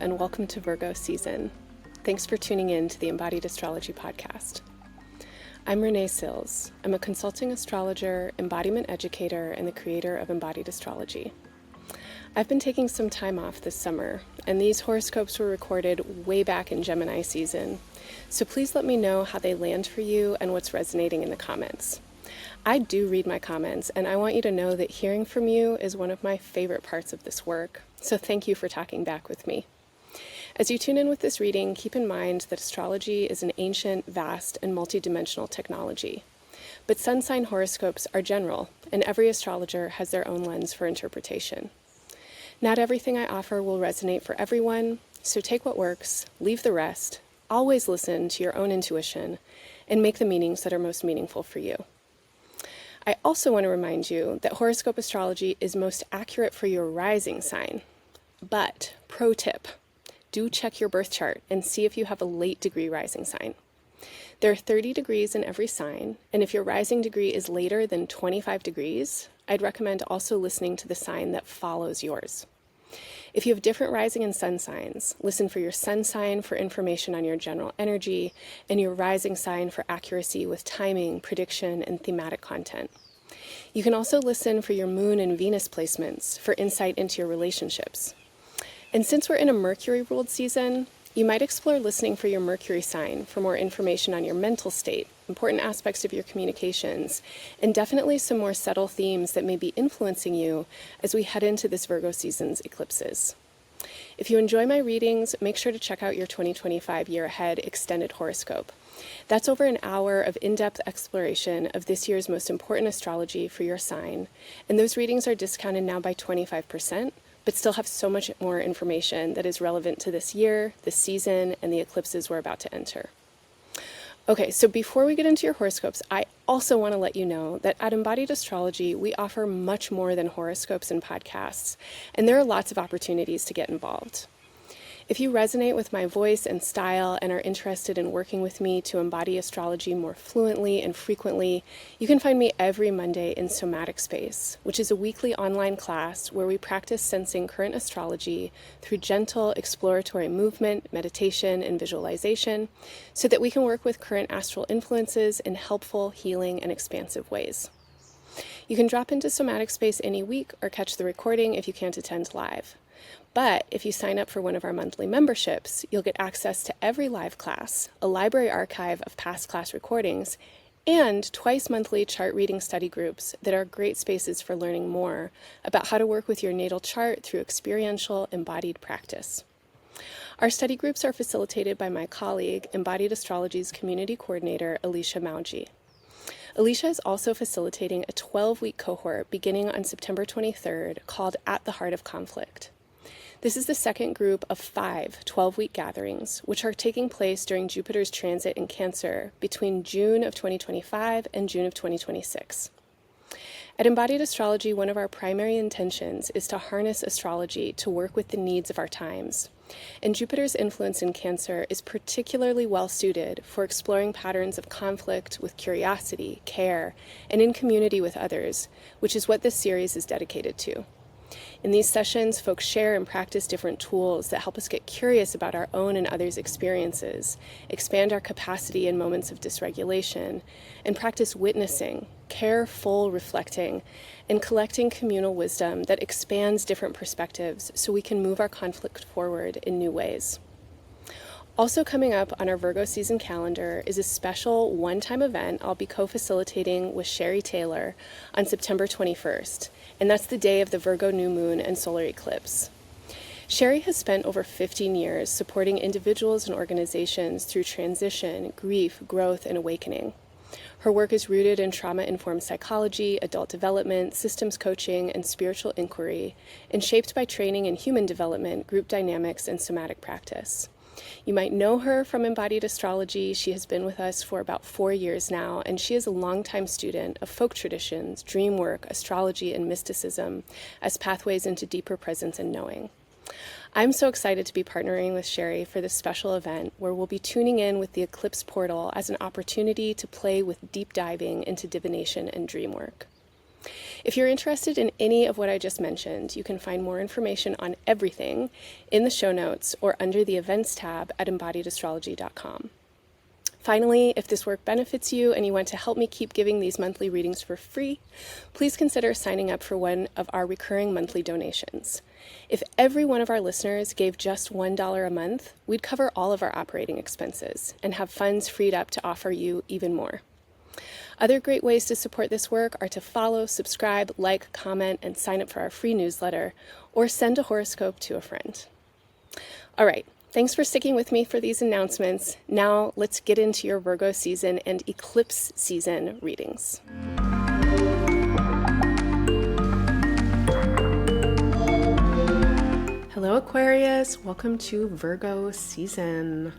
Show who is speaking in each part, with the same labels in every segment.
Speaker 1: and welcome to Virgo season. Thanks for tuning in to the Embodied Astrology podcast. I'm Renee Sills. I'm a consulting astrologer, embodiment educator, and the creator of Embodied Astrology. I've been taking some time off this summer, and these horoscopes were recorded way back in Gemini season, so please let me know how they land for you and what's resonating in the comments. I do read my comments, and I want you to know that hearing from you is one of my favorite parts of this work, so thank you for talking back with me. As you tune in with this reading, keep in mind that astrology is an ancient, vast, and multidimensional technology. But sun sign horoscopes are general, and every astrologer has their own lens for interpretation. Not everything I offer will resonate for everyone, so take what works, leave the rest, always listen to your own intuition, and make the meanings that are most meaningful for you. I also want to remind you that horoscope astrology is most accurate for your rising sign. But, pro tip, do check your birth chart and see if you have a late degree rising sign. There are 30 degrees in every sign, and if your rising degree is later than 25 degrees, I'd recommend also listening to the sign that follows yours. If you have different rising and sun signs, listen for your sun sign for information on your general energy, and your rising sign for accuracy with timing, prediction, and thematic content. You can also listen for your moon and Venus placements for insight into your relationships. And since we're in a Mercury-ruled season, you might explore listening for your Mercury sign for more information on your mental state, important aspects of your communications, and definitely some more subtle themes that may be influencing you as we head into this Virgo season's eclipses. If you enjoy my readings, make sure to check out your 2025 Year Ahead Extended Horoscope. That's over an hour of in-depth exploration of this year's most important astrology for your sign, and those readings are discounted now by 25%, but still have so much more information that is relevant to this year, this season, and the eclipses we're about to enter. Okay, so before we get into your horoscopes, I also want to let you know that at Embodied Astrology, we offer much more than horoscopes and podcasts, and there are lots of opportunities to get involved. If you resonate with my voice and style and are interested in working with me to embody astrology more fluently and frequently, you can find me every Monday in Somatic Space, which is a weekly online class where we practice sensing current astrology through gentle exploratory movement, meditation, and visualization so that we can work with current astral influences in helpful, healing, and expansive ways. You can drop into Somatic Space any week or catch the recording if you can't attend live. But if you sign up for one of our monthly memberships, you'll get access to every live class, a library archive of past class recordings, and twice monthly chart reading study groups that are great spaces for learning more about how to work with your natal chart through experiential embodied practice. Our study groups are facilitated by my colleague, Embodied Astrology's community coordinator, Alisha Mawji. Alisha is also facilitating a 12-week cohort beginning on September 23rd called At the Heart of Conflict. This is the second group of 5 12-week gatherings, which are taking place during Jupiter's transit in Cancer between June of 2025 and June of 2026. At Embodied Astrology, one of our primary intentions is to harness astrology to work with the needs of our times. And Jupiter's influence in Cancer is particularly well suited for exploring patterns of conflict with curiosity, care, and in community with others, which is what this series is dedicated to. In these sessions, folks share and practice different tools that help us get curious about our own and others' experiences, expand our capacity in moments of dysregulation, and practice witnessing, careful reflecting, and collecting communal wisdom that expands different perspectives so we can move our conflict forward in new ways. Also coming up on our Virgo season calendar is a special one-time event I'll be co-facilitating with Sherri Taylor on September 21st, and that's the day of the Virgo new moon and solar eclipse. Sherri has spent over 15 years supporting individuals and organizations through transition, grief, growth, and awakening. Her work is rooted in trauma-informed psychology, adult development, systems coaching, and spiritual inquiry, and shaped by training in human development, group dynamics, and somatic practice. You might know her from Embodied Astrology. She has been with us for about 4 years now, and she is a longtime student of folk traditions, dream work, astrology, and mysticism as pathways into deeper presence and knowing. I'm so excited to be partnering with Sherri for this special event where we'll be tuning in with the Eclipse portal as an opportunity to play with deep diving into divination and dream work. If you're interested in any of what I just mentioned, you can find more information on everything in the show notes or under the events tab at embodiedastrology.com. Finally, if this work benefits you and you want to help me keep giving these monthly readings for free, please consider signing up for one of our recurring monthly donations. If every one of our listeners gave just $1 a month, we'd cover all of our operating expenses and have funds freed up to offer you even more. Other great ways to support this work are to follow, subscribe, like, comment, and sign up for our free newsletter, or send a horoscope to a friend. All right. Thanks for sticking with me for these announcements. Now let's get into your Virgo season and eclipse season readings. Hello Aquarius, welcome to Virgo season.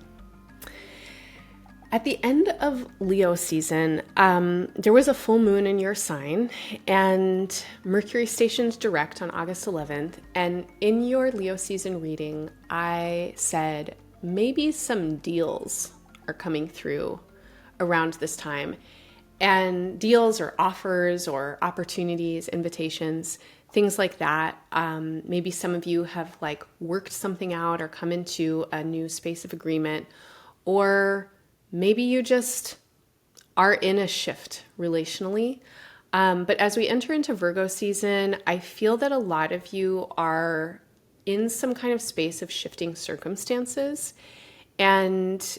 Speaker 1: At the end of Leo season, there was a full moon in your sign, and Mercury stationed direct on August 11th. And in your Leo season reading, I said maybe some deals are coming through around this time. And deals or offers or opportunities, invitations, things like that. Maybe some of you have worked something out or come into a new space of agreement, or maybe you just are in a shift relationally. But as we enter into Virgo season, I feel that a lot of you are in some kind of space of shifting circumstances. And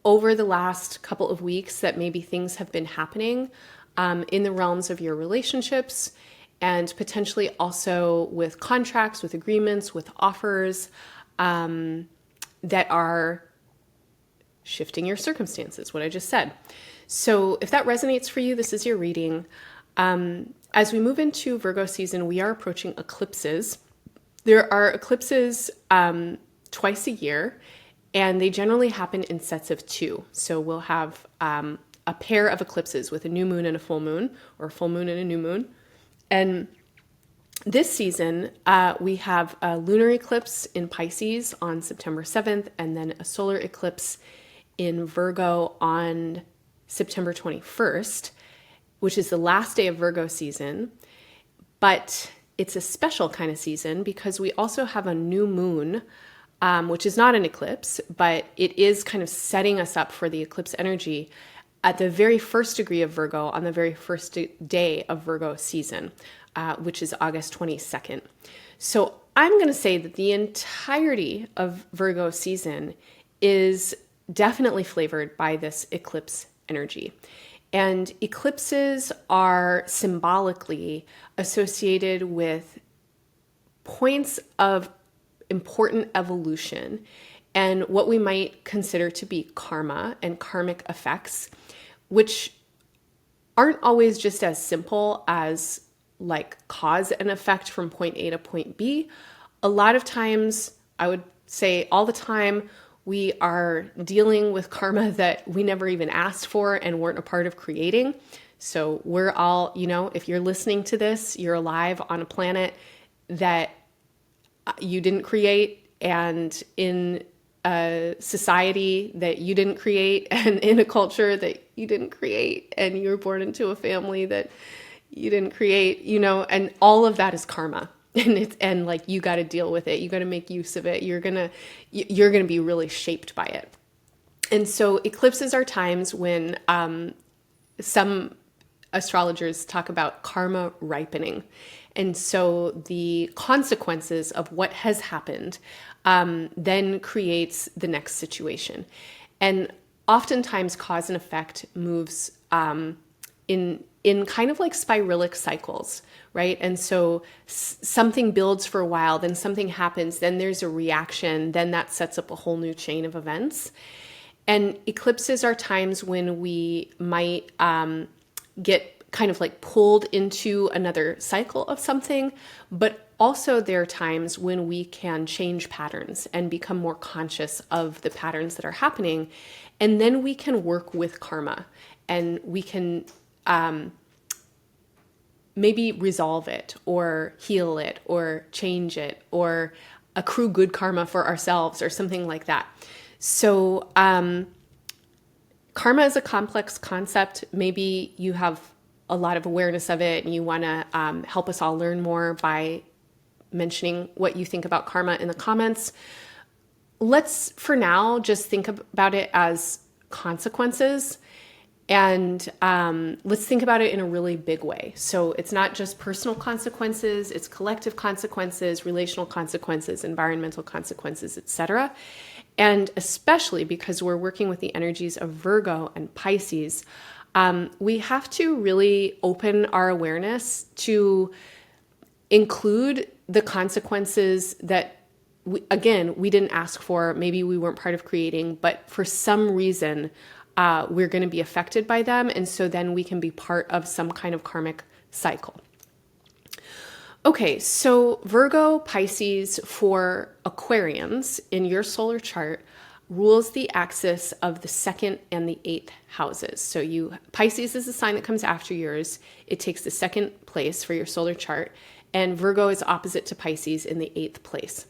Speaker 1: over the last couple of weeks that maybe things have been happening in the realms of your relationships, and potentially also with contracts, with agreements, with offers that are shifting your circumstances, what I just said. So if that resonates for you, this is your reading. As we move into Virgo season, we are approaching eclipses. There are eclipses twice a year, and they generally happen in sets of two. So we'll have a pair of eclipses with a new moon and a full moon, or a full moon and a new moon. And this season, we have a lunar eclipse in Pisces on September 7th, and then a solar eclipse in Virgo on September 21st, which is the last day of Virgo season. But it's a special kind of season because we also have a new moon, which is not an eclipse, but it is kind of setting us up for the eclipse energy at the very first degree of Virgo on the very first day of Virgo season, which is August 22nd. So I'm going to say that the entirety of Virgo season is definitely flavored by this eclipse energy. And eclipses are symbolically associated with points of important evolution and what we might consider to be karma and karmic effects, which aren't always just as simple as cause and effect from point A to point B. A lot of times, I would say all the time, we are dealing with karma that we never even asked for and weren't a part of creating. So we're all, if you're listening to this, you're alive on a planet that you didn't create, and in a society that you didn't create, and in a culture that you didn't create, and you were born into a family that you didn't create, and all of that is karma. And you got to deal with it. You got to make use of it. You're going to be really shaped by it. And so eclipses are times when some astrologers talk about karma ripening. And so the consequences of what has happened then creates the next situation. And oftentimes cause and effect moves in kind of spiralic cycles, right? And so something builds for a while, then something happens, then there's a reaction, then that sets up a whole new chain of events. And eclipses are times when we might get kind of pulled into another cycle of something, but also there are times when we can change patterns and become more conscious of the patterns that are happening. And then we can work with karma, and we can maybe resolve it or heal it or change it or accrue good karma for ourselves or something like that. So karma is a complex concept. Maybe you have a lot of awareness of it and you want to help us all learn more by mentioning what you think about karma in the comments. Let's, for now, just think about it as consequences. And let's think about it in a really big way. So it's not just personal consequences, it's collective consequences, relational consequences, environmental consequences, etc. And especially because we're working with the energies of Virgo and Pisces, we have to really open our awareness to include the consequences that we didn't ask for, maybe we weren't part of creating, but for some reason, we're going to be affected by them. And so then we can be part of some kind of karmic cycle. Okay, so Virgo, Pisces for Aquarians in your solar chart rules the axis of the 2nd and the 8th houses. So Pisces is the sign that comes after yours. It takes the 2nd place for your solar chart, and Virgo is opposite to Pisces in the 8th place.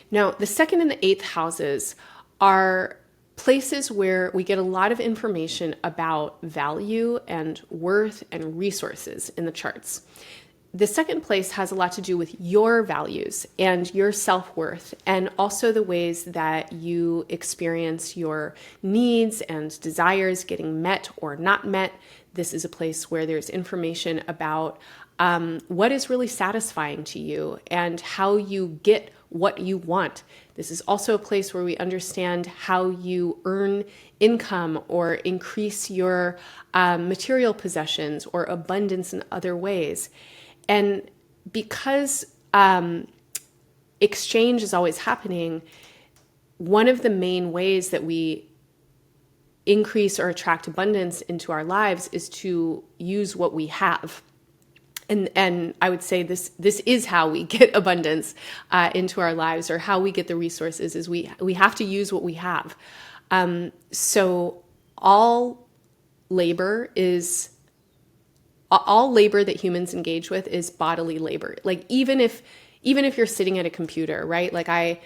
Speaker 1: Now, the 2nd and the 8th houses are places where we get a lot of information about value and worth and resources in the charts. The 2nd place has a lot to do with your values and your self-worth, and also the ways that you experience your needs and desires getting met or not met. This is a place where there's information about what is really satisfying to you and how you get what you want. This is also a place where we understand how you earn income or increase your material possessions or abundance in other ways. And because exchange is always happening, one of the main ways that we increase or attract abundance into our lives is to use what we have. And I would say this is how we get abundance into our lives, or how we get the resources, is we have to use what we have. So all labor that humans engage with is bodily labor. Like even if you're sitting at a computer, right? Like I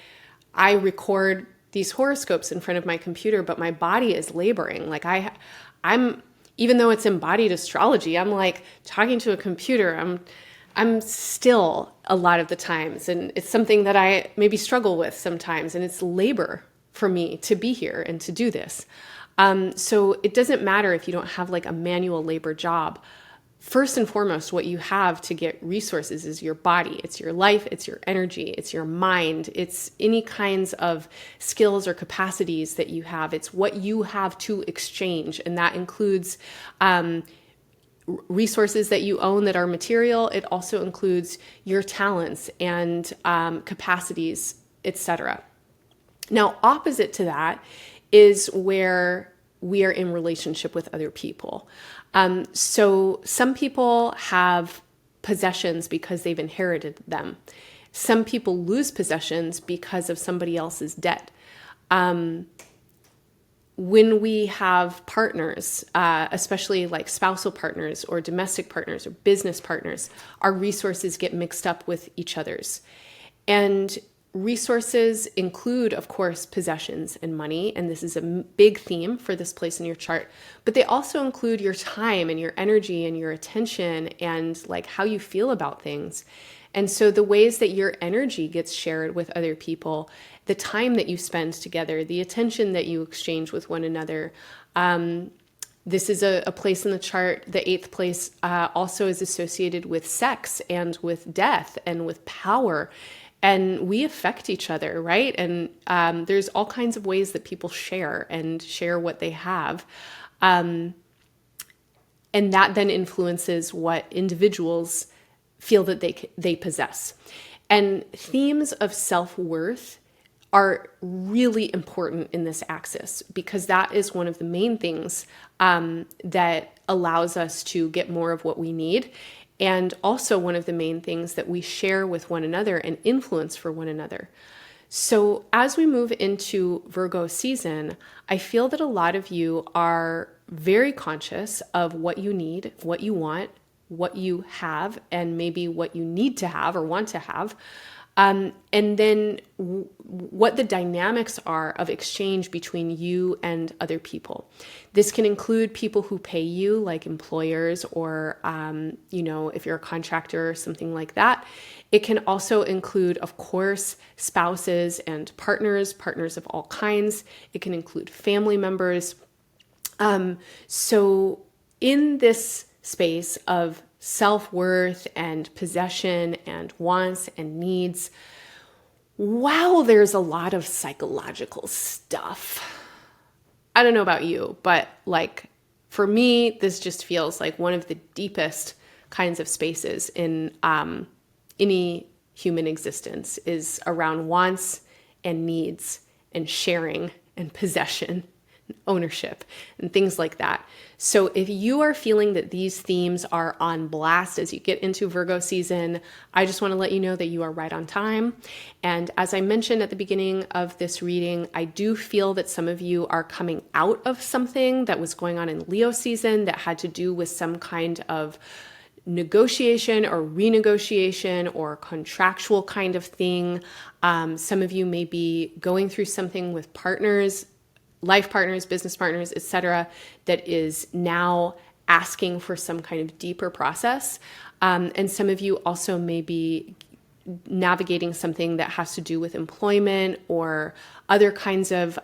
Speaker 1: record these horoscopes in front of my computer, but my body is laboring. Like I'm even though it's embodied astrology, I'm like talking to a computer. I'm still a lot of the times, and it's something that I maybe struggle with sometimes, and it's labor for me to be here and to do this. So it doesn't matter if you don't have like a manual labor job. First and foremost, what you have to get resources is your body. It's your life, it's your energy, it's your mind, it's any kinds of skills or capacities that you have. It's what you have to exchange. And that includes resources that you own that are material. It also includes your talents and capacities, etc. Now, opposite to that is where we are in relationship with other people. So some people have possessions because they've inherited them. Some people lose possessions because of somebody else's debt. When we have partners, especially like spousal partners or domestic partners or business partners, our resources get mixed up with each other's. And resources include, of course, possessions and money, and this is a big theme for this place in your chart, but they also include your time and your energy and your attention and like how you feel about things. And so the ways that your energy gets shared with other people, the time that you spend together, the attention that you exchange with one another, this is a place in the chart. The 8th place also is associated with sex and with death and with power. And we affect each other, right? And there's all kinds of ways that people share what they have. And that then influences what individuals feel that they possess. And themes of self-worth are really important in this axis, because that is one of the main things that allows us to get more of what we need. And also one of the main things that we share with one another and influence for one another. So as we move into Virgo season, I feel that a lot of you are very conscious of what you need, what you want, what you have, and maybe what you need to have or want to have. And then what the dynamics are of exchange between you and other people. This can include people who pay you, like employers, or, if you're a contractor or something like that. It can also include, of course, spouses and partners of all kinds. It can include family members. So in this space of self-worth and possession and wants and needs, wow, there's a lot of psychological stuff. I don't know about you, but like for me, this just feels like one of the deepest kinds of spaces in any human existence is around wants and needs and sharing and possession, ownership, and things like that. So if you are feeling that these themes are on blast as you get into Virgo season, I just want to let you know that you are right on time. And as I mentioned at the beginning of this reading, I do feel that some of you are coming out of something that was going on in Leo season that had to do with some kind of negotiation or renegotiation or contractual kind of thing. Some of you may be going through something with partners, life partners, business partners, etc., that is now asking for some kind of deeper process. And some of you also may be navigating something that has to do with employment or other kinds of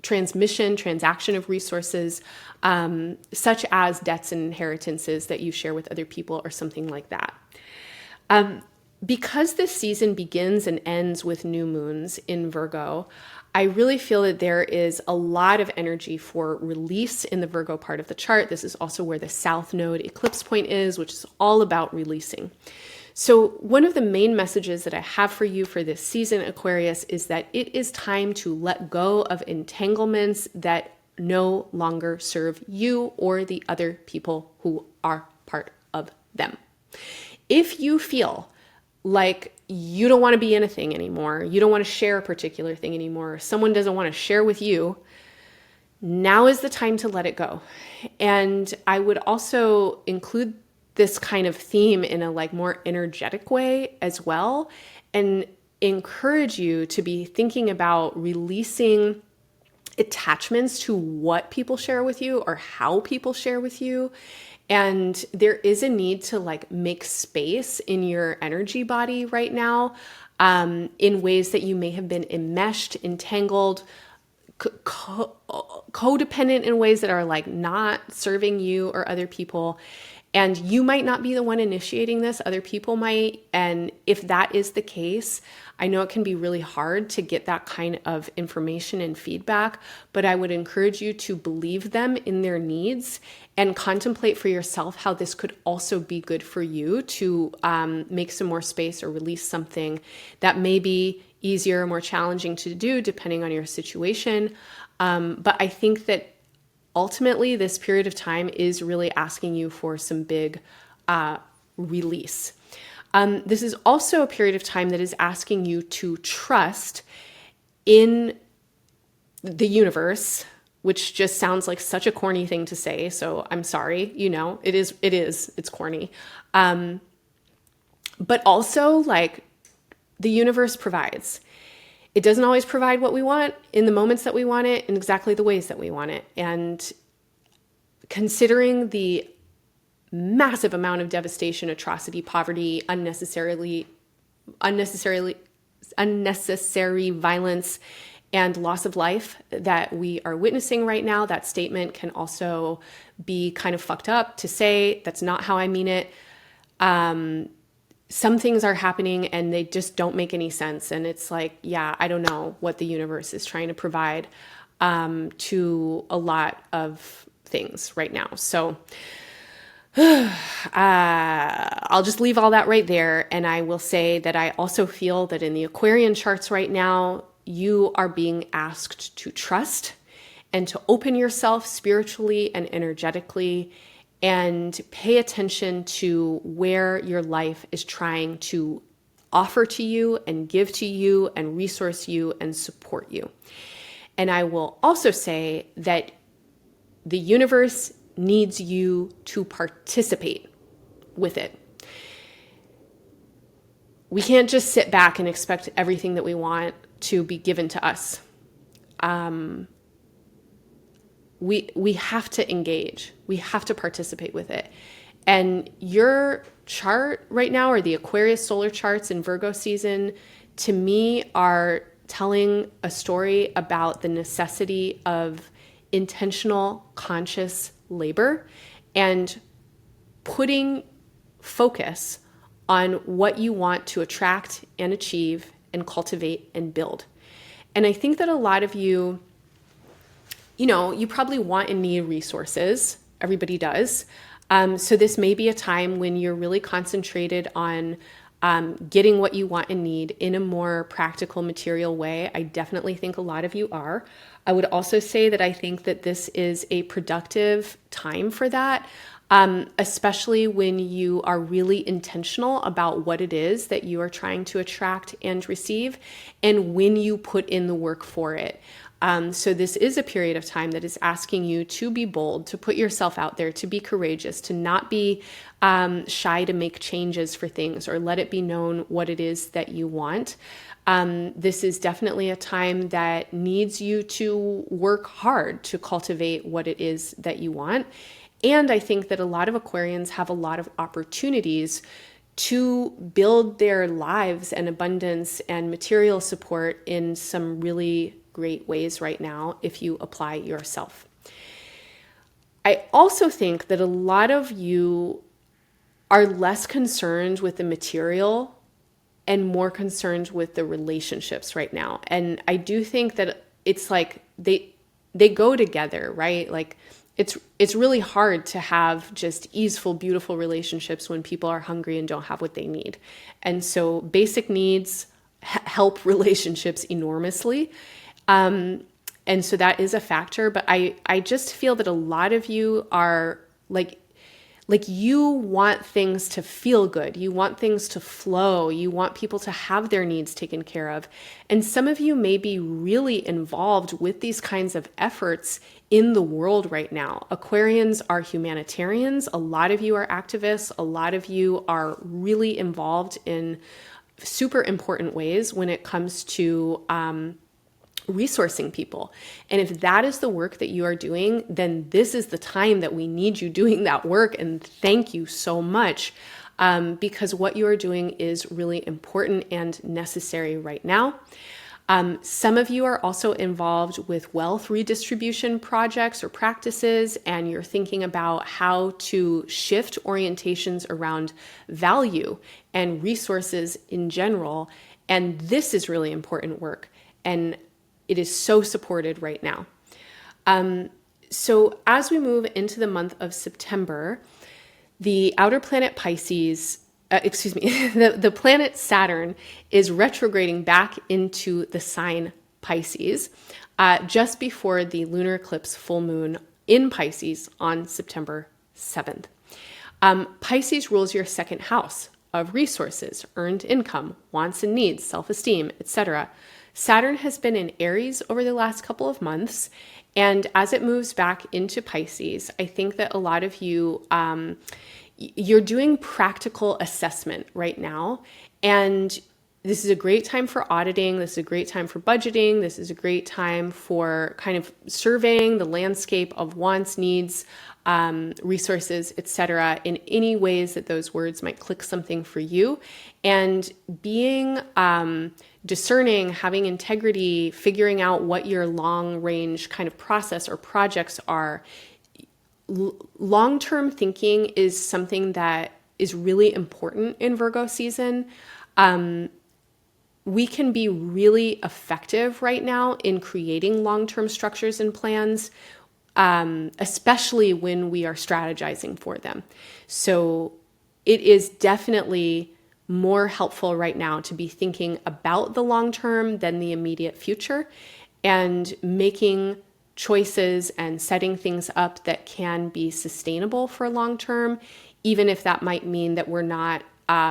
Speaker 1: transaction of resources, such as debts and inheritances that you share with other people or something like that. Because this season begins and ends with new moons in Virgo, I really feel that there is a lot of energy for release in the Virgo part of the chart. This is also where the South Node eclipse point is, which is all about releasing. So one of the main messages that I have for you for this season, Aquarius, is that it is time to let go of entanglements that no longer serve you or the other people who are part of them. If you feel like you don't want to be in a thing anymore, you don't want to share a particular thing anymore, someone doesn't want to share with you, now is the time to let it go. And I would also include this kind of theme in a more energetic way as well, and encourage you to be thinking about releasing attachments to what people share with you or how people share with you. And there is a need to make space in your energy body right now, in ways that you may have been enmeshed, entangled, codependent in ways that are not serving you or other people. And you might not be the one initiating this, other people might. And if that is the case, I know it can be really hard to get that kind of information and feedback, but I would encourage you to believe them in their needs and contemplate for yourself how this could also be good for you to make some more space or release something that may be easier or more challenging to do depending on your situation. But I think that ultimately, this period of time is really asking you for some big release. This is also a period of time that is asking you to trust in the universe, which just sounds like such a corny thing to say. So I'm sorry, it's corny. But also the universe provides. It doesn't always provide what we want in the moments that we want it in exactly the ways that we want it. And considering the massive amount of devastation, atrocity, poverty, unnecessary violence, and loss of life that we are witnessing right now, that statement can also be kind of fucked up to say. That's not how I mean it. Some things are happening and they just don't make any sense. And it's I don't know what the universe is trying to provide to a lot of things right now. So I'll just leave all that right there. And I will say that I also feel that in the Aquarian charts right now, you are being asked to trust and to open yourself spiritually and energetically, and pay attention to where your life is trying to offer to you and give to you and resource you and support you. And I will also say that the universe needs you to participate with it. we can't just sit back and expect everything that we want to be given to us. We have to engage. We have to participate with it. And your chart right now, or the Aquarius solar charts in Virgo season, to me are telling a story about the necessity of intentional, conscious labor and putting focus on what you want to attract and achieve and cultivate and build. And I think that a lot of you, you probably want and need resources. Everybody does. So this may be a time when you're really concentrated on getting what you want and need in a more practical, material way. I definitely think a lot of you are. I would also say that I think that this is a productive time for that, especially when you are really intentional about what it is that you are trying to attract and receive, and when you put in the work for it. So this is a period of time that is asking you to be bold, to put yourself out there, to be courageous, to not be shy to make changes for things or let it be known what it is that you want. This is definitely a time that needs you to work hard to cultivate what it is that you want. And I think that a lot of Aquarians have a lot of opportunities to build their lives and abundance and material support in some really great ways right now if you apply yourself. I also think that a lot of you are less concerned with the material and more concerned with the relationships right now. And I do think that it's like they go together, right? Like it's really hard to have just easeful, beautiful relationships when people are hungry and don't have what they need. And so basic needs help relationships enormously. And so that is a factor, but I just feel that a lot of you are like you want things to feel good. You want things to flow. You want people to have their needs taken care of. And some of you may be really involved with these kinds of efforts in the world right now. Aquarians are humanitarians. A lot of you are activists. A lot of you are really involved in super important ways when it comes to, resourcing people. And if that is the work that you are doing, then this is the time that we need you doing that work. And thank you so much, because what you are doing is really important and necessary right now. Some of you are also involved with wealth redistribution projects or practices, and you're thinking about how to shift orientations around value and resources in general. And this is really important work. And it is so supported right now. So as we move into the month of September, the outer planet Pisces, the planet Saturn is retrograding back into the sign Pisces just before the lunar eclipse full moon in Pisces on September 7th. Pisces rules your second house of resources, earned income, wants and needs, self-esteem, etc. Saturn has been in Aries over the last couple of months, and as it moves back into Pisces, I think that a lot of you, you're doing practical assessment right now, and this is a great time for auditing, this is a great time for budgeting, this is a great time for kind of surveying the landscape of wants, needs, resources, etc., in any ways that those words might click something for you, and being discerning, having integrity, figuring out what your long range kind of process or projects are. Long-term thinking is something that is really important in Virgo season. We can be really effective right now in creating long-term structures and plans, especially when we are strategizing for them. So it is definitely more helpful right now to be thinking about the long term than the immediate future, and making choices and setting things up that can be sustainable for long term, even if that might mean that we're not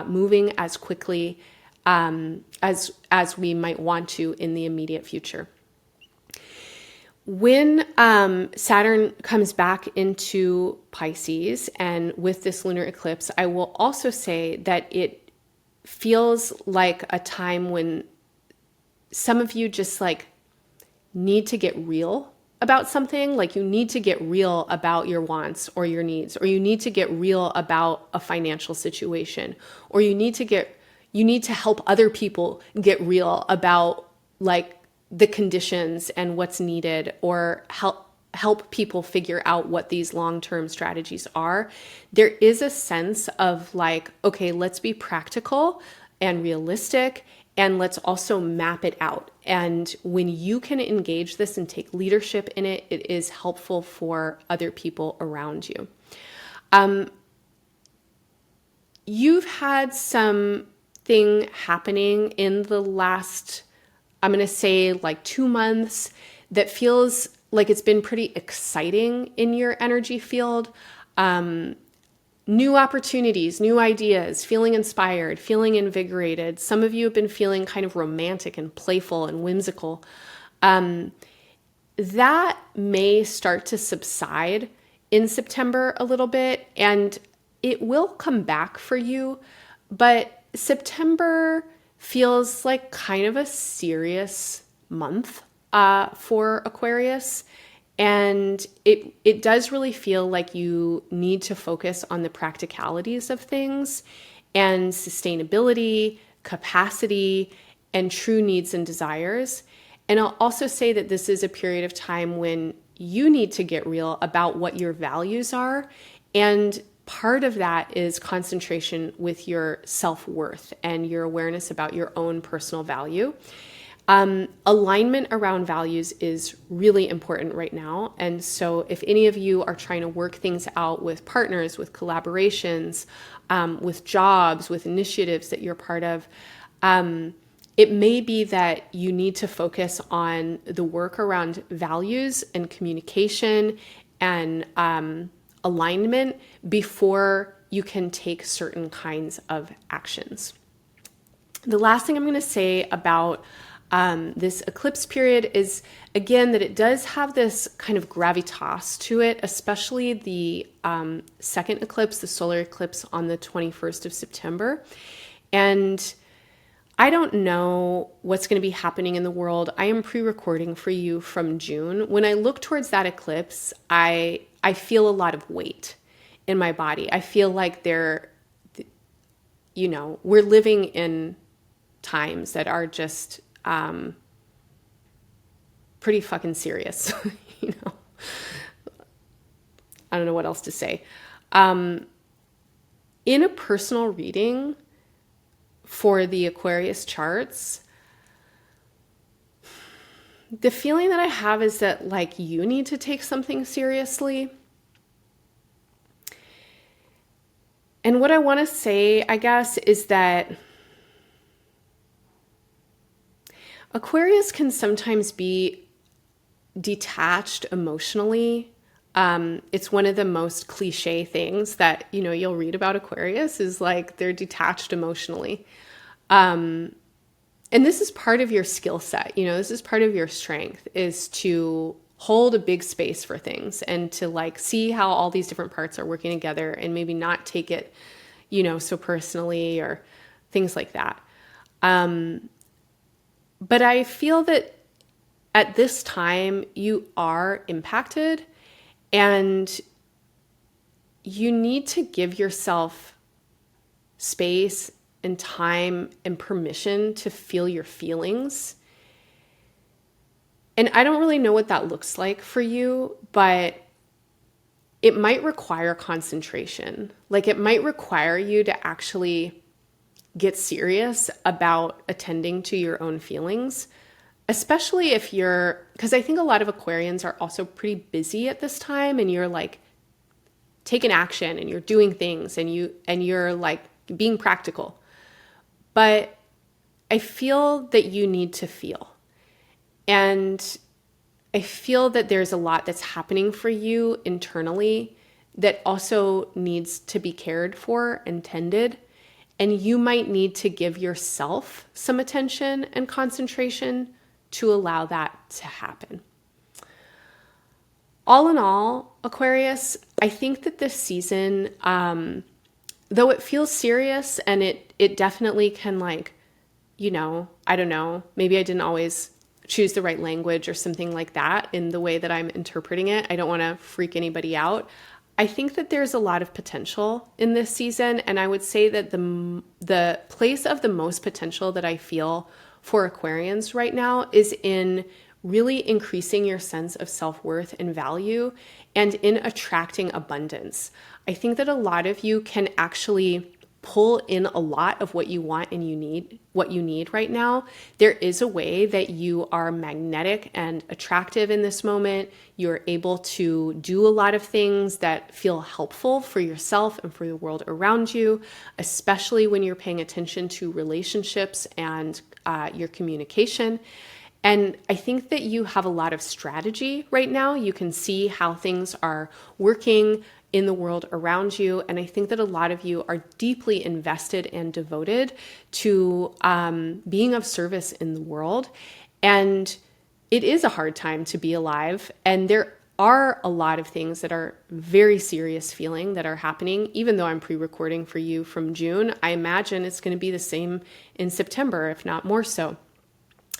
Speaker 1: moving as quickly as we might want to in the immediate future. When Saturn comes back into Pisces and with this lunar eclipse, I will also say that it feels like a time when some of you just like need to get real about something. Like you need to get real about your wants or your needs, or you need to get real about a financial situation, or you need to help other people get real about like the conditions and what's needed, or help people figure out what these long-term strategies are. There is a sense of like, okay, let's be practical and realistic, and let's also map it out. And when you can engage this and take leadership in it, it is helpful for other people around you. You've had something happening in the last, I'm going to say like 2 months, that feels like it's been pretty exciting in your energy field. New opportunities, new ideas, feeling inspired, feeling invigorated. Some of you have been feeling kind of romantic and playful and whimsical. That may start to subside in September a little bit, and it will come back for you. But September feels like kind of a serious month for Aquarius. And it does really feel like you need to focus on the practicalities of things and sustainability, capacity, and true needs and desires. And I'll also say that this is a period of time when you need to get real about what your values are. And part of that is concentration with your self-worth and your awareness about your own personal value. Alignment around values is really important right now. And so if any of you are trying to work things out with partners, with collaborations, with jobs, with initiatives that you're part of, it may be that you need to focus on the work around values and communication and alignment before you can take certain kinds of actions. The last thing I'm going to say about this eclipse period is, again, that it does have this kind of gravitas to it, especially the second eclipse, the solar eclipse on the 21st of September. And I don't know what's going to be happening in the world. I am pre-recording for you from June. When I look towards that eclipse, I feel a lot of weight in my body. I feel like we're living in times that are just pretty fucking serious. I don't know what else to say. In a personal reading for the Aquarius charts, the feeling that I have is that like you need to take something seriously. And what I want to say, I guess, is that Aquarius can sometimes be detached emotionally. It's one of the most cliche things that, you'll read about Aquarius is like they're detached emotionally. And this is part of your skill set. This is part of your strength, is to hold a big space for things and to like see how all these different parts are working together and maybe not take it, so personally or things like that. But I feel that at this time you are impacted and you need to give yourself space and time and permission to feel your feelings. And I don't really know what that looks like for you, but it might require concentration. Like it might require you to actually get serious about attending to your own feelings, especially if because I think a lot of Aquarians are also pretty busy at this time and you're like taking action and you're doing things and you're like being practical. But I feel that you need to feel. And I feel that there's a lot that's happening for you internally that also needs to be cared for and tended. And you might need to give yourself some attention and concentration to allow that to happen. All in all, Aquarius, I think that this season though it feels serious, and it definitely can, like, I don't know, maybe I didn't always choose the right language or something like that in the way that I'm interpreting it. I don't want to freak anybody out. I think that there's a lot of potential in this season, and I would say that the place of the most potential that I feel for Aquarians right now is in really increasing your sense of self-worth and value, and in attracting abundance. I think that a lot of you can actually pull in a lot of what you want and what you need right now. There is a way that you are magnetic and attractive in this moment. You're able to do a lot of things that feel helpful for yourself and for the world around you, especially when you're paying attention to relationships and your communication. And I think that you have a lot of strategy right now. You can see how things are working in the world around you. And I think that a lot of you are deeply invested and devoted to being of service in the world. And it is a hard time to be alive. And there are a lot of things that are very serious feeling that are happening. Even though I'm pre-recording for you from June, I imagine it's going to be the same in September, if not more so.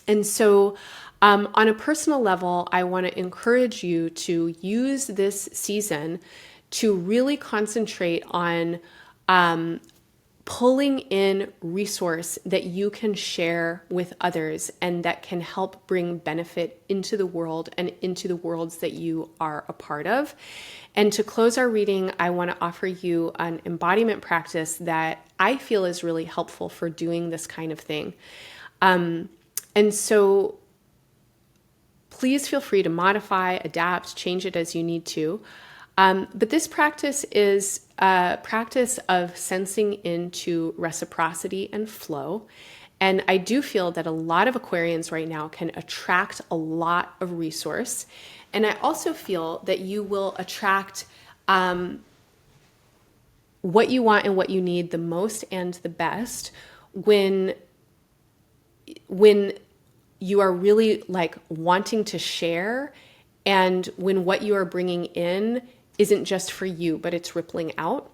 Speaker 1: And so on a personal level, I want to encourage you to use this season to really concentrate on pulling in resource that you can share with others and that can help bring benefit into the world and into the worlds that you are a part of. And to close our reading, I want to offer you an embodiment practice that I feel is really helpful for doing this kind of thing. And so please feel free to modify, adapt, change it as you need to. But this practice is a practice of sensing into reciprocity and flow. And I do feel that a lot of Aquarians right now can attract a lot of resource. And I also feel that you will attract what you want and what you need the most and the best when you are really like wanting to share, and when what you are bringing in isn't just for you, but it's rippling out.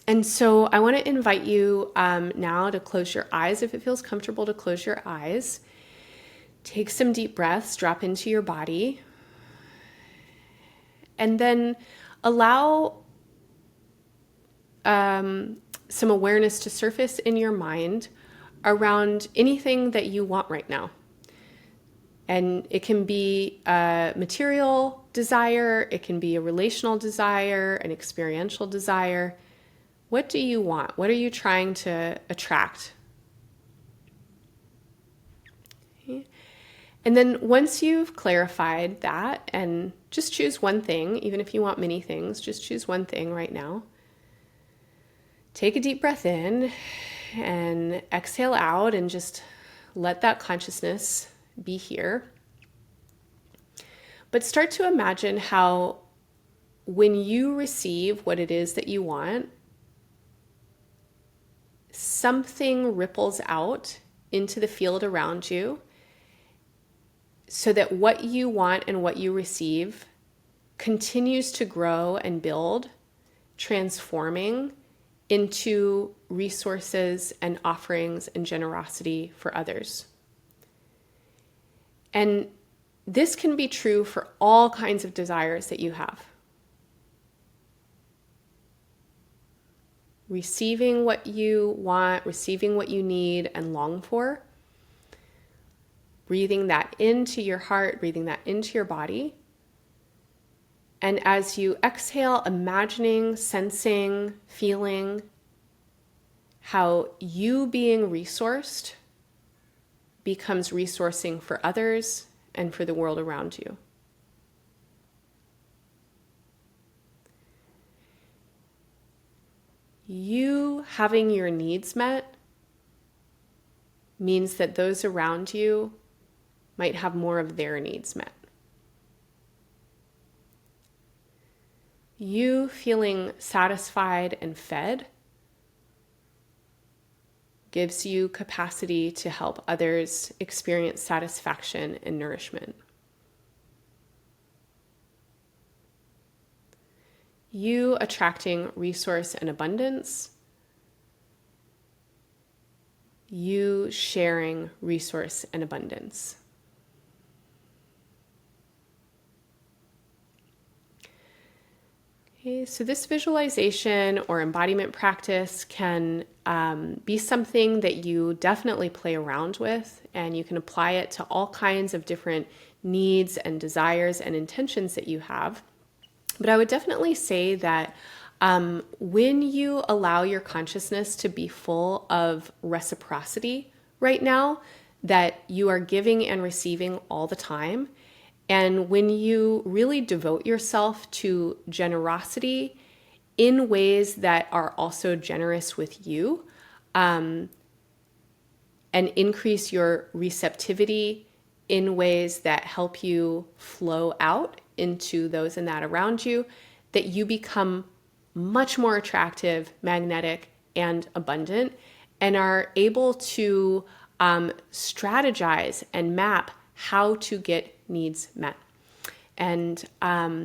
Speaker 1: And so I want to invite you now to close your eyes. If it feels comfortable to close your eyes, take some deep breaths, drop into your body, and then allow some awareness to surface in your mind around anything that you want right now. And it can be a material desire, it can be a relational desire, an experiential desire. What do you want? What are you trying to attract? Okay. And then once you've clarified that, and just choose one thing, even if you want many things, just choose one thing right now. Take a deep breath in and exhale out, and just let that consciousness be here. But start to imagine how when you receive what it is that you want, something ripples out into the field around you, so that what you want and what you receive continues to grow and build, transforming into resources and offerings and generosity for others. And this can be true for all kinds of desires that you have. Receiving what you want, receiving what you need and long for, breathing that into your heart, breathing that into your body. And as you exhale, imagining, sensing, feeling how you being resourced becomes resourcing for others and for the world around you. You having your needs met means that those around you might have more of their needs met. You feeling satisfied and fed gives you capacity to help others experience satisfaction and nourishment. you attracting resource and abundance, you sharing resource and abundance. Okay, so this visualization or embodiment practice can be something that you definitely play around with, and you can apply it to all kinds of different needs and desires and intentions that you have. But I would definitely say that when you allow your consciousness to be full of reciprocity right now, that you are giving and receiving all the time, and when you really devote yourself to generosity in ways that are also generous with you, and increase your receptivity in ways that help you flow out into those and that around you, that you become much more attractive, magnetic, and abundant, and are able to strategize and map how to get needs met. And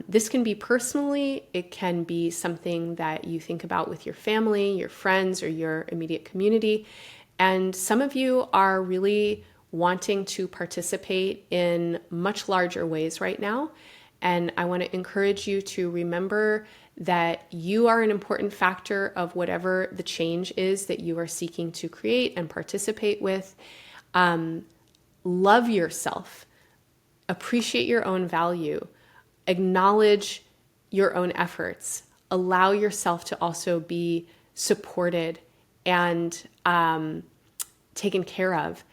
Speaker 1: this can be personally, it can be something that you think about with your family, your friends, or your immediate community. And some of you are really wanting to participate in much larger ways right now. And I want to encourage you to remember that you are an important factor of whatever the change is that you are seeking to create and participate with. Love yourself, appreciate your own value, acknowledge your own efforts, allow yourself to also be supported and taken care of,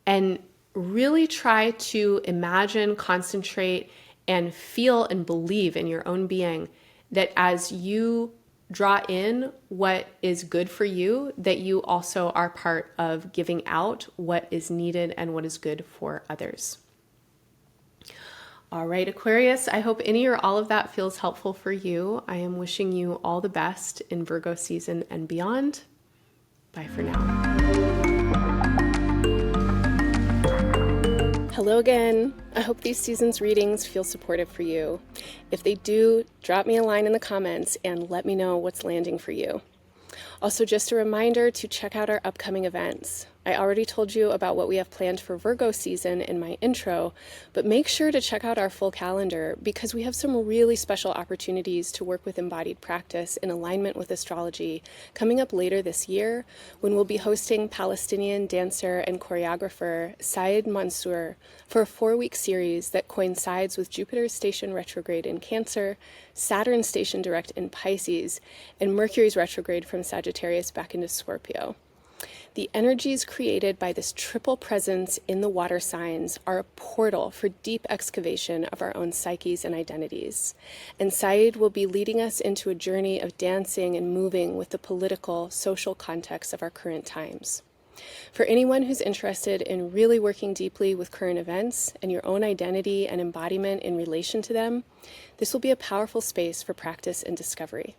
Speaker 1: and really try to imagine, concentrate, and feel and believe in your own being that as you draw in what is good for you, that you also are part of giving out what is needed and what is good for others. All right, Aquarius, I hope any or all of that feels helpful for you. I am wishing you all the best in Virgo season and beyond. Bye for now. Hello again. I hope these season's readings feel supportive for you. If they do, drop me a line in the comments and let me know what's landing for you. Also, just a reminder to check out our upcoming events. I already told you about what we have planned for Virgo season in my intro, but make sure to check out our full calendar because we have some really special opportunities to work with embodied practice in alignment with astrology coming up later this year, when we'll be hosting Palestinian dancer and choreographer Saed Mansour for a 4-week series that coincides with Jupiter's station retrograde in Cancer, Saturn's station direct in Pisces, and Mercury's retrograde from Sagittarius back into Scorpio. The energies created by this triple presence in the water signs are a portal for deep excavation of our own psyches and identities. And Saed will be leading us into a journey of dancing and moving with the political, social context of our current times. For anyone who's interested in really working deeply with current events and your own identity and embodiment in relation to them, this will be a powerful space for practice and discovery.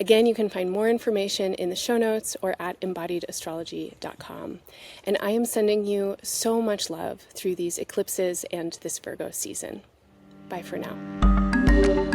Speaker 1: Again, you can find more information in the show notes or at embodiedastrology.com. And I am sending you so much love through these eclipses and this Virgo season. Bye for now.